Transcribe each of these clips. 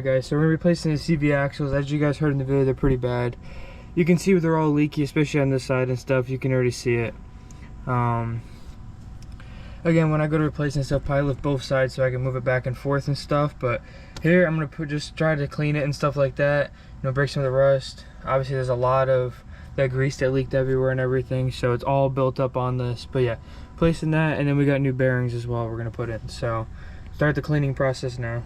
Alright guys, so we're replacing the CV axles. As you guys heard in the video, they're pretty bad. You can see they're all leaky, especially on this side and stuff. You can already see it. Again, when I go to replacing stuff, probably lift both sides so I can move it back and forth and stuff. But here, I'm gonna just try to clean it and stuff like that. You know, break some of the rust. Obviously, there's a lot of that grease that leaked everywhere and everything, so it's all built up on this. But yeah, placing that, and then we got new bearings as well we're gonna put in. So start the cleaning process now.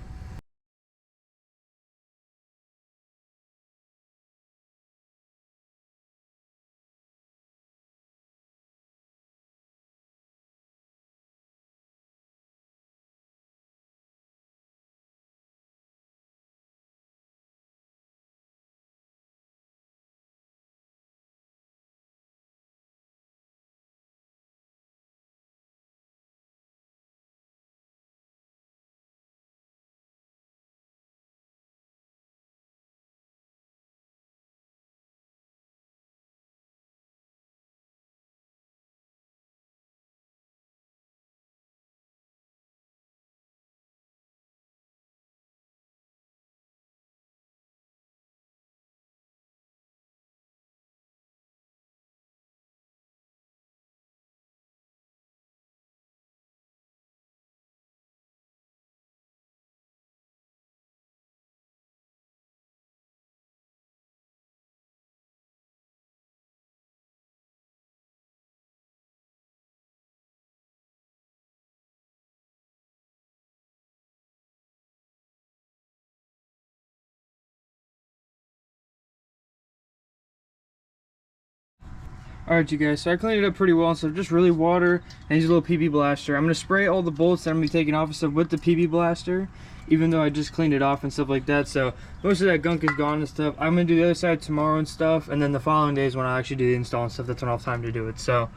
Alright you guys, so I cleaned it up pretty well. So just really water and use a little PB blaster. I'm going to spray all the bolts that I'm going to be taking off and stuff with the PB blaster, even though I just cleaned it off and stuff like that. So most of that gunk is gone and stuff. I'm going to do the other side tomorrow and stuff, and then the following days when I actually do the install and stuff, that's when I'll have time to do it. So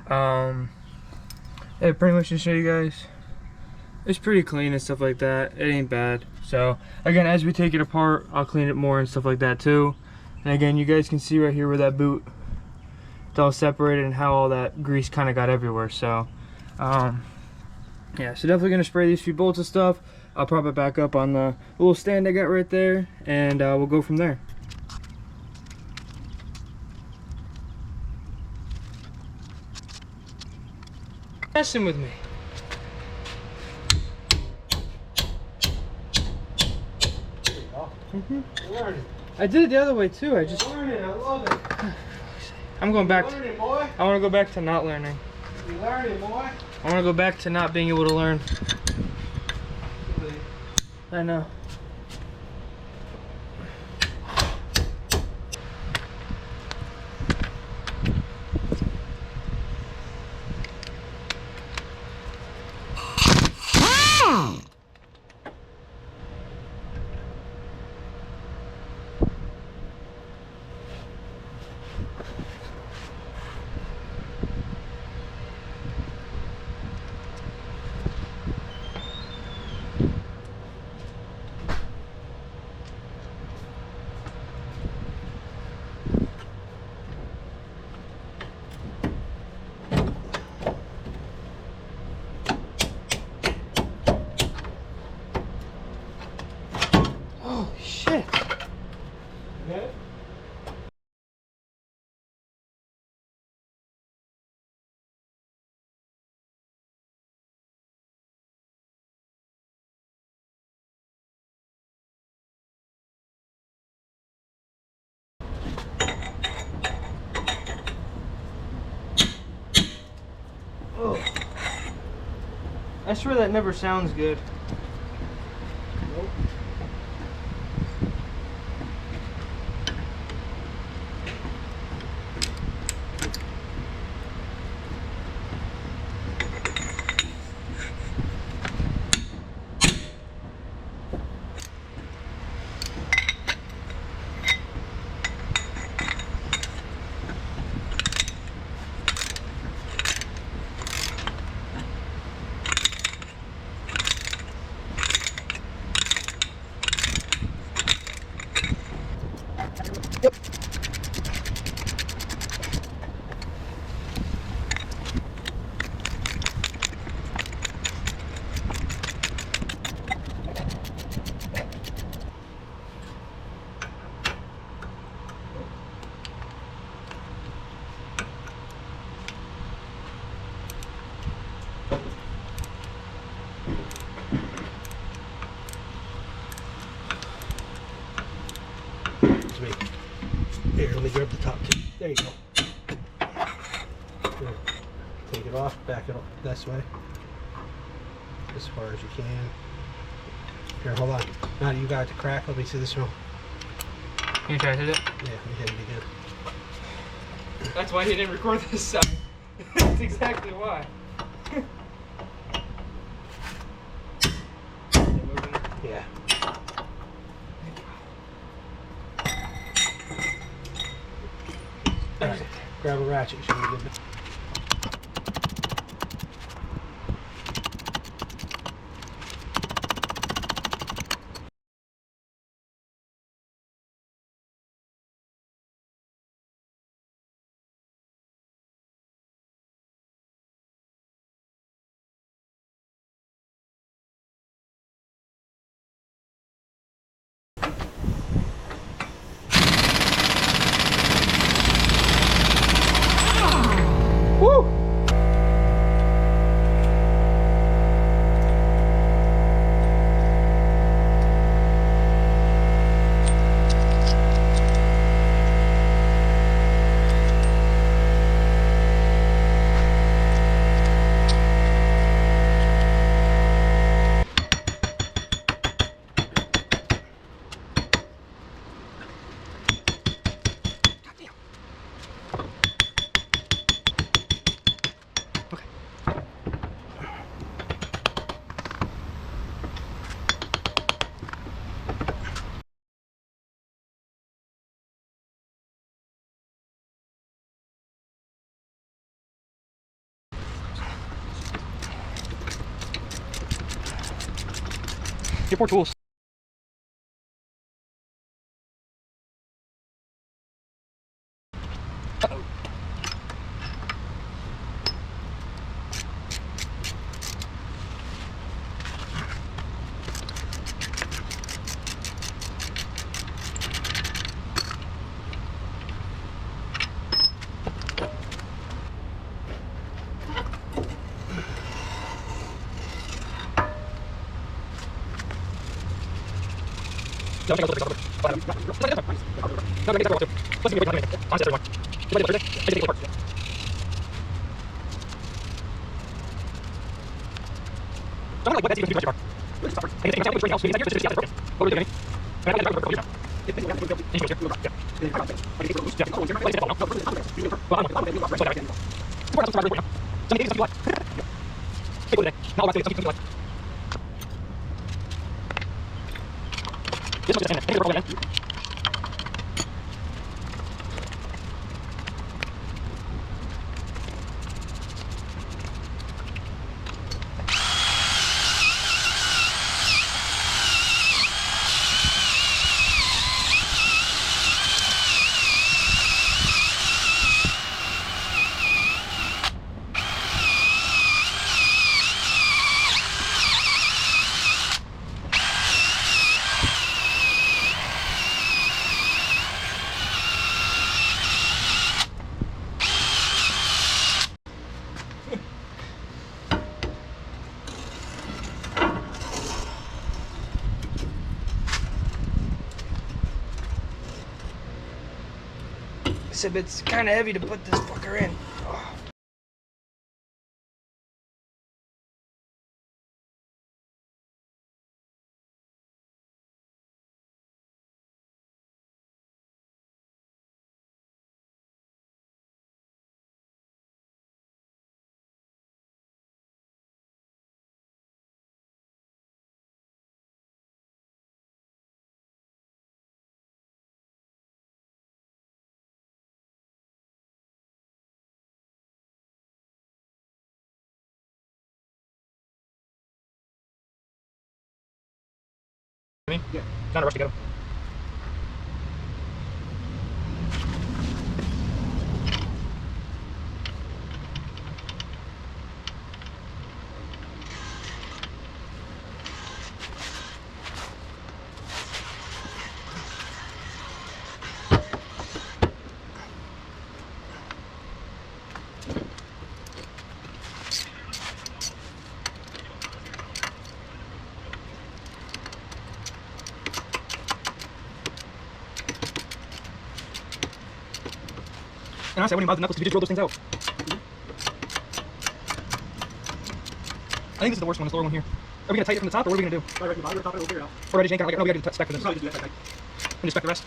yeah, pretty much to show you guys, it's pretty clean and stuff like that. It ain't bad. So again, as we take it apart, I'll clean it more and stuff like that too. And again, you guys can see right here where that boot, it's all separated and how all that grease kind of got everywhere. So yeah, so definitely gonna spray these few bolts and stuff. I'll prop it back up on the little stand I got right there, and we'll go from there. Messing with me. I did it the other way too. I love it. I'm going back. Learning, boy. I want to go back to not learning. You're learning, boy. I want to go back to not being able to learn. I know. I swear that never sounds good. Nope. me. Here, let me grab the top too. There you go. Here. Take it off, back it up this way. As far as you can. Here, hold on. Now you got it to crack. Let me see this one. Can you try to hit it? Yeah, let me hit it again. That's why he didn't record this side. That's exactly why. Yeah. Alright, grab a ratchet. You should be good. Woo! Get more tools. Uh-oh. Except it's kind of heavy to put this fucker in. Oh. Yeah. Not a rush to go. And honestly, I wouldn't even bother the knuckles if you just drill those things out. I think this is the worst one, this lower one here. Are we gonna tighten it from the top, or what are we gonna do? Right from the bottom or top, it'll figure it out. Or I just yank it like, no, we gotta do spec for this. Probably just do that. And just spec the rest.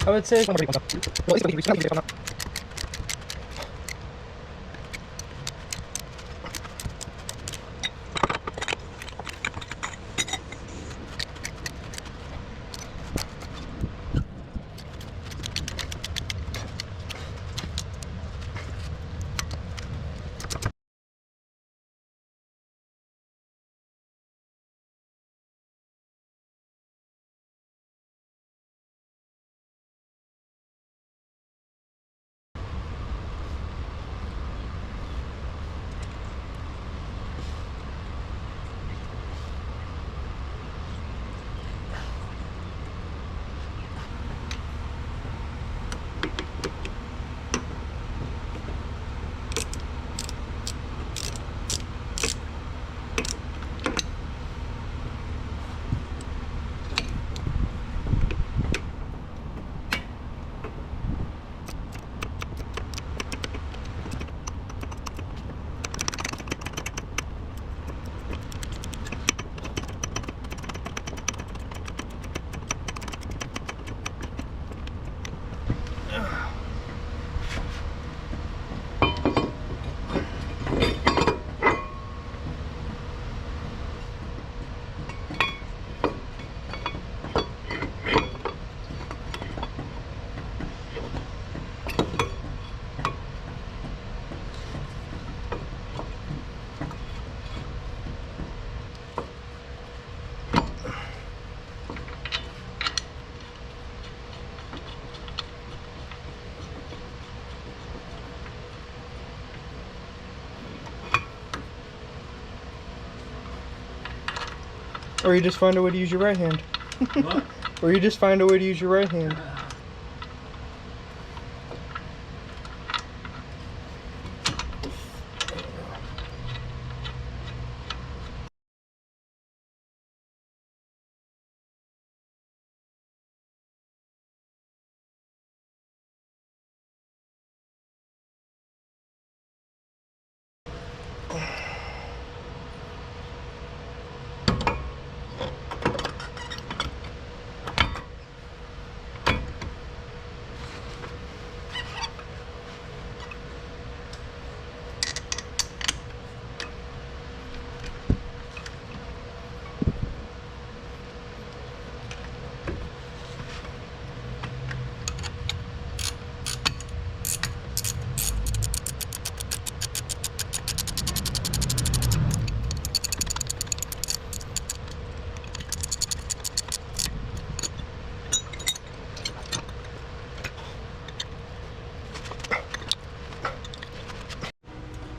I would say Well, at least we can reach it up. Or you just find a way to use your right hand. What? Or you just find a way to use your right hand.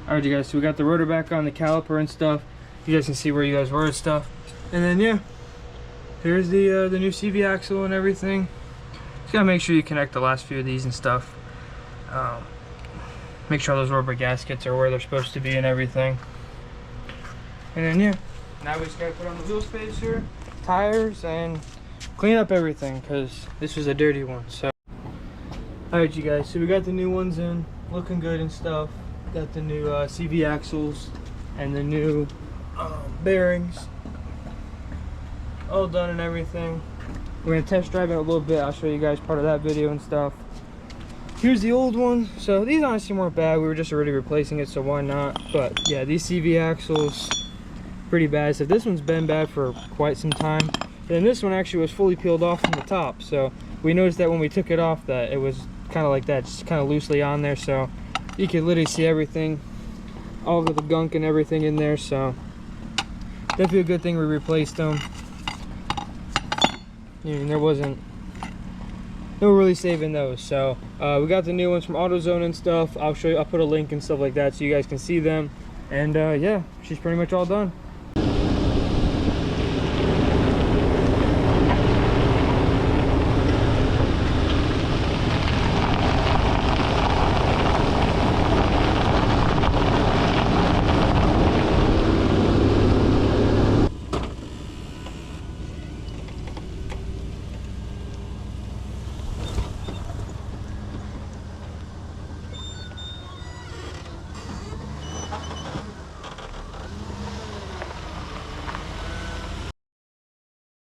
Alright you guys, so we got the rotor back on, the caliper and stuff. You guys can see where you guys were and stuff. And then yeah, here's the new CV axle and everything. Just gotta make sure you connect the last few of these and stuff. Make sure those rubber gaskets are where they're supposed to be and everything. And then yeah, now we just gotta put on the wheel spacer, tires, and clean up everything because this was a dirty one. So alright you guys, so we got the new ones in, looking good and stuff. Got the new CV axles and the new bearings all done and everything. We're gonna test drive it a little bit. I'll show you guys part of that video and stuff. Here's the old one. So these honestly weren't bad. We were just already replacing it, so why not? But yeah, these CV axles pretty bad. So this one's been bad for quite some time. Then this one actually was fully peeled off from the top. So we noticed that when we took it off that it was kind of like that, just kind of loosely on there. So you can literally see everything all of the gunk and everything in there, so definitely a good thing we replaced them. And there wasn't no really saving those. So we got the new ones from AutoZone and stuff. I'll show you, I'll put a link and stuff like that so you guys can see them. And yeah, she's pretty much all done.